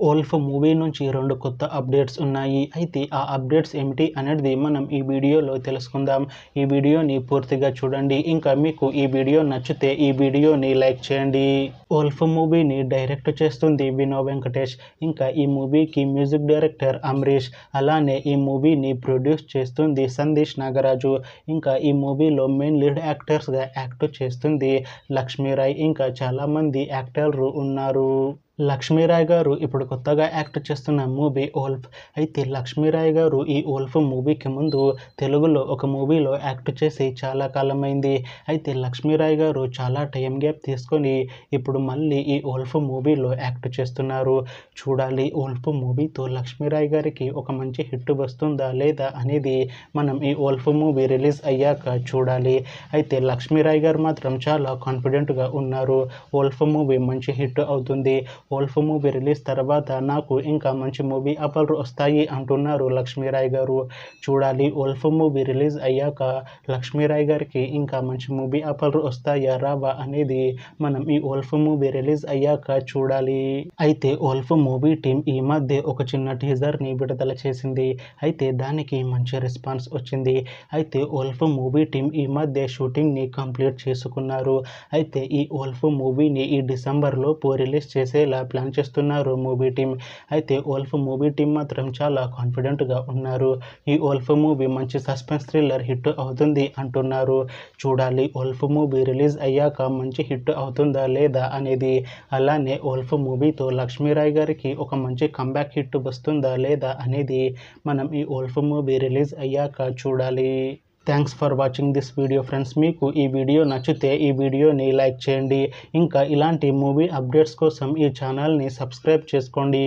Wolf movie నుంచి 2 కొత్త updates ఉన్నాయి. అయితే ఆ అప్డేట్స్ ఏమిటి అనేది మనం ఈ వీడియోలో తెలుసుకుందాం. ఈ వీడియోని పూర్తిగా చూడండి. ఇంకా మీకు ఈ వీడియో నచ్చితే ఈ వీడియోని లైక్ చేయండి. వోల్ఫ్ మూవీని డైరెక్ట్ చేస్తుంది వినో వెంకటేష్. ఇంకా ఈ మూవీకి మ్యూజిక్ డైరెక్టర్ అమరీష్. అలానే ఈ మూవీని ప్రొడ్యూస్ చేస్తుంది సందేశ్ నాగరాజు. ఇంకా ఈ మూవీలో మెయిన్ లీడ్ యాక్టర్స్గా యాక్ట్ చేస్తుంది లక్ష్మీరాయ్. ఇంకా చాలామంది యాక్టర్లు ఉన్నారు. లక్ష్మీరాయ్ గారు ఇప్పుడు కొత్తగా యాక్ట్ చేస్తున్న మూవీ వోల్ఫ్. అయితే లక్ష్మీరాయ్ గారు ఈ వోల్ఫ్ మూవీకి ముందు తెలుగులో ఒక మూవీలో యాక్ట్ చేసి చాలా కాలమైంది. అయితే లక్ష్మీరాయ్ గారు చాలా టైం గ్యాప్ తీసుకొని ఇప్పుడు మళ్ళీ ఈ వోల్ఫ్ మూవీలో యాక్ట్ చేస్తున్నారు. చూడాలి వోల్ఫ్ మూవీతో లక్ష్మీరాయ్ గారికి ఒక మంచి హిట్ వస్తుందా లేదా అనేది మనం ఈ వోల్ఫ్ మూవీ రిలీజ్ అయ్యాక చూడాలి. అయితే లక్ష్మీరాయ్ గారు మాత్రం చాలా కాన్ఫిడెంట్గా ఉన్నారు. వోల్ఫ్ మూవీ మంచి హిట్ అవుతుంది. వోల్ఫ్ మూవీ రిలీజ్ తర్వాత నాకు ఇంకా మంచి మూవీ ఆఫర్లు వస్తాయి అంటున్నారు లక్ష్మీరాయ్ గారు. చూడాలి వోల్ఫ్ మూవీ రిలీజ్ అయ్యాక లక్ష్మీరాయ్ గారికి ఇంకా మంచి మూవీ ఆఫర్లు వస్తాయా రావా అనేది మనం ఈ వోల్ఫ్ మూవీ రిలీజ్ అయ్యాక చూడాలి. అయితే వోల్ఫ్ మూవీ టీం ఈ మధ్య ఒక చిన్న టీజర్ని విడుదల చేసింది. అయితే దానికి మంచి రెస్పాన్స్ వచ్చింది. అయితే వోల్ఫ్ మూవీ టీం ఈ మధ్య షూటింగ్ని కంప్లీట్ చేసుకున్నారు. అయితే ఈ వోల్ఫ్ మూవీని ఈ డిసెంబర్లోపు రిలీజ్ చేసేలా ప్లాన్ చేస్తున్నారు మూవీ టీం. అయితే వోల్ఫ్ మూవీ టీం మాత్రం చాలా కాన్ఫిడెంట్గా ఉన్నారు. ఈ వోల్ఫ్ మూవీ మంచి సస్పెన్స్ థ్రిల్లర్ హిట్ అవుతుంది అంటున్నారు. చూడాలి వోల్ఫ్ మూవీ రిలీజ్ అయ్యాక మంచి హిట్ అవుతుందా లేదా అనేది. అలానే వోల్ఫ్ మూవీతో లక్ష్మీరాయ్ గారికి ఒక మంచి కంబ్యాక్ హిట్ వస్తుందా లేదా అనేది మనం ఈ వోల్ఫ్ మూవీ రిలీజ్ అయ్యాక చూడాలి. Thanks for watching this video friends. మీకు ఈ వీడియో నచ్చితే ఈ వీడియోని లైక్ చేయండి. ఇంకా ఇలాంటి మూవీ అప్డేట్స్ కోసం ఈ ఛానల్ని సబ్స్క్రైబ్ చేసుకోండి.